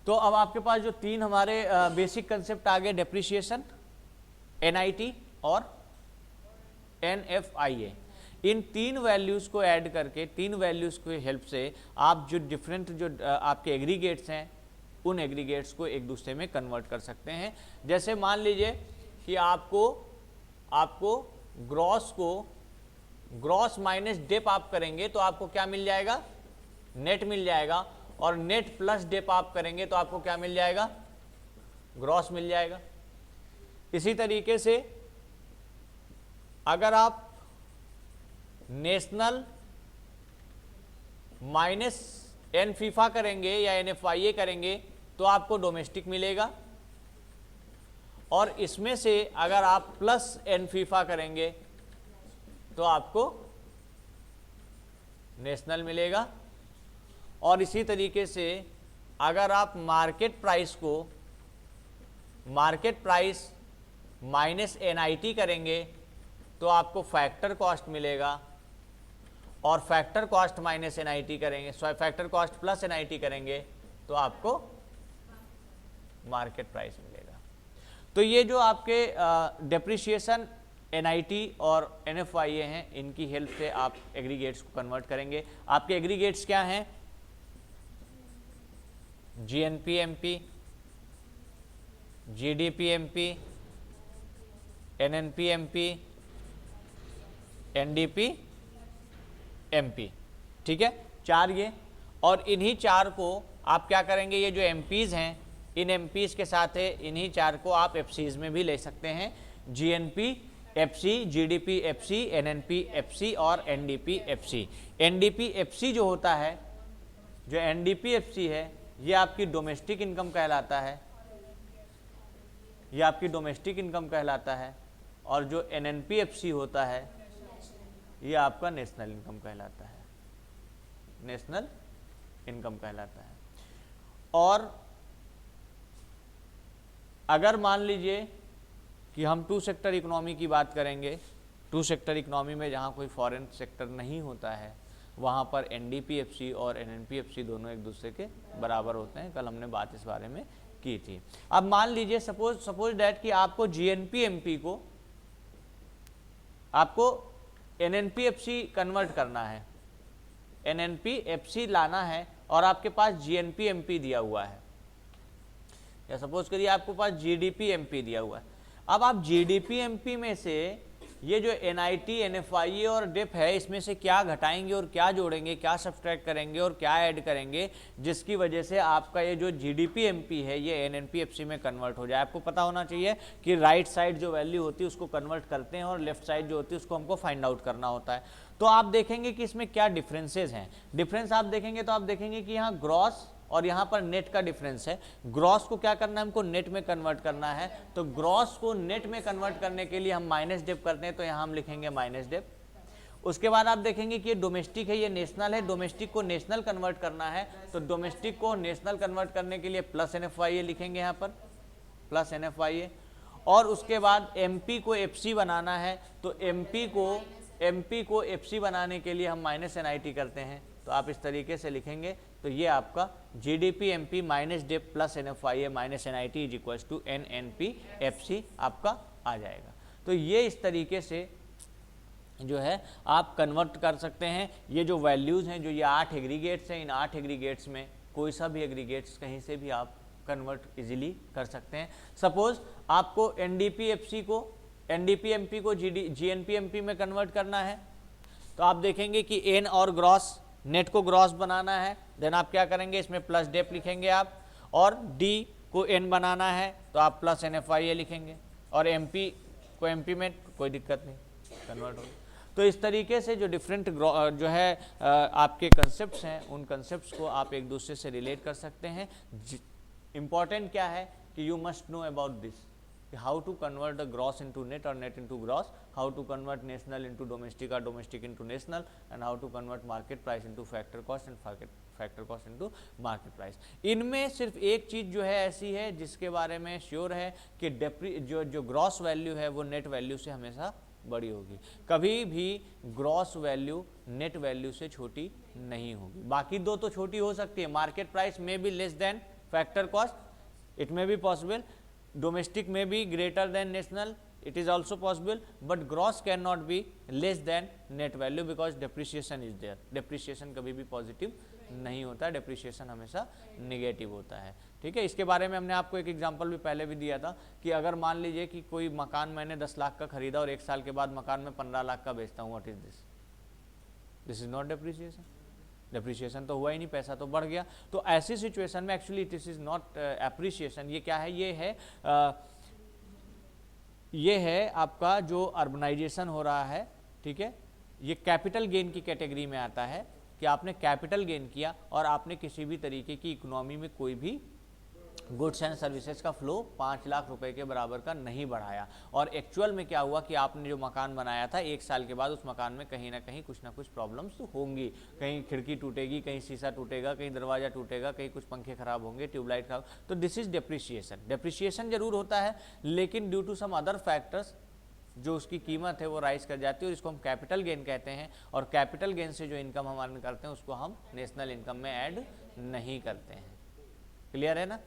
तो अब आपके पास जो तीन हमारे बेसिक कंसेप्ट आ गए, डेप्रिसिएशन, NIT और NFIA, इन तीन वैल्यूज़ को ऐड करके, तीन वैल्यूज़ की हेल्प से आप जो डिफरेंट जो आपके एग्रीगेट्स हैं उन एग्रीगेट्स को एक दूसरे में कन्वर्ट कर सकते हैं। जैसे मान लीजिए कि आपको ग्रॉस माइनस डेप आप करेंगे तो आपको क्या मिल जाएगा, नेट मिल जाएगा, और नेट प्लस डेप आप करेंगे तो आपको क्या मिल जाएगा, ग्रॉस मिल जाएगा। इसी तरीके से अगर आप नेशनल माइनस एन फीफा करेंगे या NFIA करेंगे तो आपको डोमेस्टिक मिलेगा, और इसमें से अगर आप प्लस एन फीफा करेंगे तो आपको नेशनल मिलेगा। और इसी तरीके से अगर आप मार्केट प्राइस माइनस NIT करेंगे तो आपको फैक्टर कॉस्ट मिलेगा, और फैक्टर कॉस्ट माइनस NIT करेंगे, फैक्टर कॉस्ट प्लस NIT करेंगे तो आपको मार्केट प्राइस मिलेगा। तो ये जो आपके डेप्रिसिएशन, NIT और NFIA हैं, इनकी हेल्प से आप एग्रीगेट्स को कन्वर्ट करेंगे। आपके एग्रीगेट्स क्या हैं, GNP-MP, GDP-MP, NNP-MP, NDP-MP, ठीक है, चार ये। और इन्हीं चार को आप क्या करेंगे, ये जो MPs हैं, इन MPs के साथ है इन्हीं चार को आप FCs में भी ले सकते हैं, GNP-FC, GDP-FC, NNP-FC और NDP-FC। NDP-FC जो होता है, जो NDP-FC है, ये आपकी डोमेस्टिक इनकम कहलाता है, ये आपकी डोमेस्टिक इनकम कहलाता है, और जो NNP-FC होता है ये आपका नेशनल इनकम कहलाता है, नेशनल इनकम कहलाता है। और अगर मान लीजिए कि हम टू सेक्टर इकोनॉमी की बात करेंगे, टू सेक्टर इकोनॉमी में जहाँ कोई फॉरेन सेक्टर नहीं होता है वहाँ पर NDP-FC और NNP-FC दोनों एक दूसरे के बराबर होते हैं। कल हमने बात इस बारे में की थी। अब मान लीजिए सपोज डैट कि आपको GNP-MP को आपको NNP-FC कन्वर्ट करना है, NNP-FC लाना है, और आपके पास GNP-MP दिया हुआ है, या सपोज करिए आपके पास GDP-MP दिया हुआ है। अब आप GDP-MP में से ये जो NIT, NFIA और DEP है, इसमें से क्या घटाएंगे और क्या जोड़ेंगे, क्या सब्सट्रैक्ट करेंगे और क्या ऐड करेंगे, जिसकी वजह से आपका ये जो GDP-MP है ये NNP-FC में कन्वर्ट हो जाए। आपको पता होना चाहिए कि राइट साइड जो वैल्यू होती है उसको कन्वर्ट करते हैं और लेफ्ट साइड जो होती है उसको हमको फाइंड आउट करना होता है। तो आप देखेंगे कि इसमें क्या डिफरेंसेज हैं। डिफरेंस आप देखेंगे तो आप देखेंगे कि यहाँ ग्रॉस और यहाँ पर नेट का डिफरेंस है। ग्रॉस को क्या करना है, हमको नेट में कन्वर्ट करना है। तो ग्रॉस को नेट में कन्वर्ट करने के लिए हम माइनस डेप करते हैं, तो यहाँ हम लिखेंगे माइनस डेप। उसके बाद आप देखेंगे कि ये डोमेस्टिक है, ये नेशनल है, डोमेस्टिक को नेशनल कन्वर्ट करना है, तो डोमेस्टिक को नेशनल कन्वर्ट करने के लिए प्लस NFIA लिखेंगे, यहाँ पर प्लस NFIA। और उसके बाद MP को FC बनाना है, तो MP को FC बनाने के लिए हम माइनस NIT करते हैं, तो आप इस तरीके से लिखेंगे। तो ये आपका GDP-MP minus dep plus NFIA minus NIT is equals to NNP-FC आपका आ जाएगा। तो ये इस तरीके से जो है आप कन्वर्ट कर सकते हैं। ये जो वैल्यूज़ हैं, जो ये 8 एग्रीगेट्स हैं, इन 8 एग्रीगेट्स में कोई सा भी एग्रीगेट्स कहीं से भी आप कन्वर्ट इजीली कर सकते हैं। सपोज आपको NDP-FC को NDP-MP को GNP-MP में कन्वर्ट करना है, तो आप देखेंगे कि N और ग्रॉस, नेट को ग्रॉस बनाना है, देन आप क्या करेंगे, इसमें प्लस डेप लिखेंगे आप, और D को N बनाना है तो आप प्लस NFIA लिखेंगे, और MP को MP में कोई दिक्कत नहीं, कन्वर्ट होगा। तो इस तरीके से जो डिफरेंट जो है आपके कंसेप्ट्स हैं, उन कंसेप्ट्स को आप एक दूसरे से रिलेट कर सकते हैं। इम्पॉर्टेंट क्या है कि you must know about this, how to convert the gross into net or net into gross, how to convert national into domestic or domestic into national, and how to convert market price into factor cost and factor cost into market price। इनमें सिर्फ एक चीज़ जो है ऐसी है जिसके बारे में श्योर है कि जो ग्रॉस वैल्यू है वो नेट वैल्यू से हमेशा बड़ी होगी, कभी भी ग्रॉस वैल्यू नेट वैल्यू से छोटी नहीं होगी। बाकी दो तो छोटी हो सकती है, मार्केट प्राइस में भी less than factor cost, it may be possible, domestic में be greater than national, it is also possible, but gross cannot be less than net value because depreciation is there. depreciation कभी भी positive नहीं होता है, depreciation हमेशा negative होता है, ठीक है। इसके बारे में हमने आपको एक एग्जांपल भी पहले भी दिया था कि अगर मान लीजिए कि कोई मकान मैंने 10 लाख का खरीदा और 1 साल के बाद मकान में 15 लाख का बेचता हूँ, what is this? This is not depreciation. Depreciation तो हुआ ही नहीं, पैसा तो बढ़ गया। तो ऐसी सिचुएशन में actually this is not appreciation. ये क्या है? ये है आपका जो अर्बनाइजेशन हो रहा है, ठीक है। ये कैपिटल गेन की कैटेगरी में आता है कि आपने कैपिटल गेन किया और आपने किसी भी तरीके की इकोनॉमी में कोई भी गुड्स एंड सर्विसेज का फ्लो 5 लाख रुपए के बराबर का नहीं बढ़ाया। और एक्चुअल में क्या हुआ कि आपने जो मकान बनाया था 1 साल के बाद उस मकान में कहीं ना कहीं कुछ ना कुछ प्रॉब्लम्स तो होंगी, कहीं खिड़की टूटेगी, कहीं शीशा टूटेगा, कहीं दरवाजा टूटेगा, कहीं कुछ पंखे खराब होंगे, ट्यूबलाइट खराब। तो दिस इज डेप्रिसिएशन। डेप्रिसिएशन जरूर होता है, लेकिन due to some other factors जो उसकी कीमत है वो राइज कर जाती है, और इसको हम कैपिटल गेन कहते हैं। और कैपिटल गेन से जो इनकम हम अर्न करते हैं उसको हम नेशनल इनकम में ऐड नहीं करते हैं। क्लियर है ना?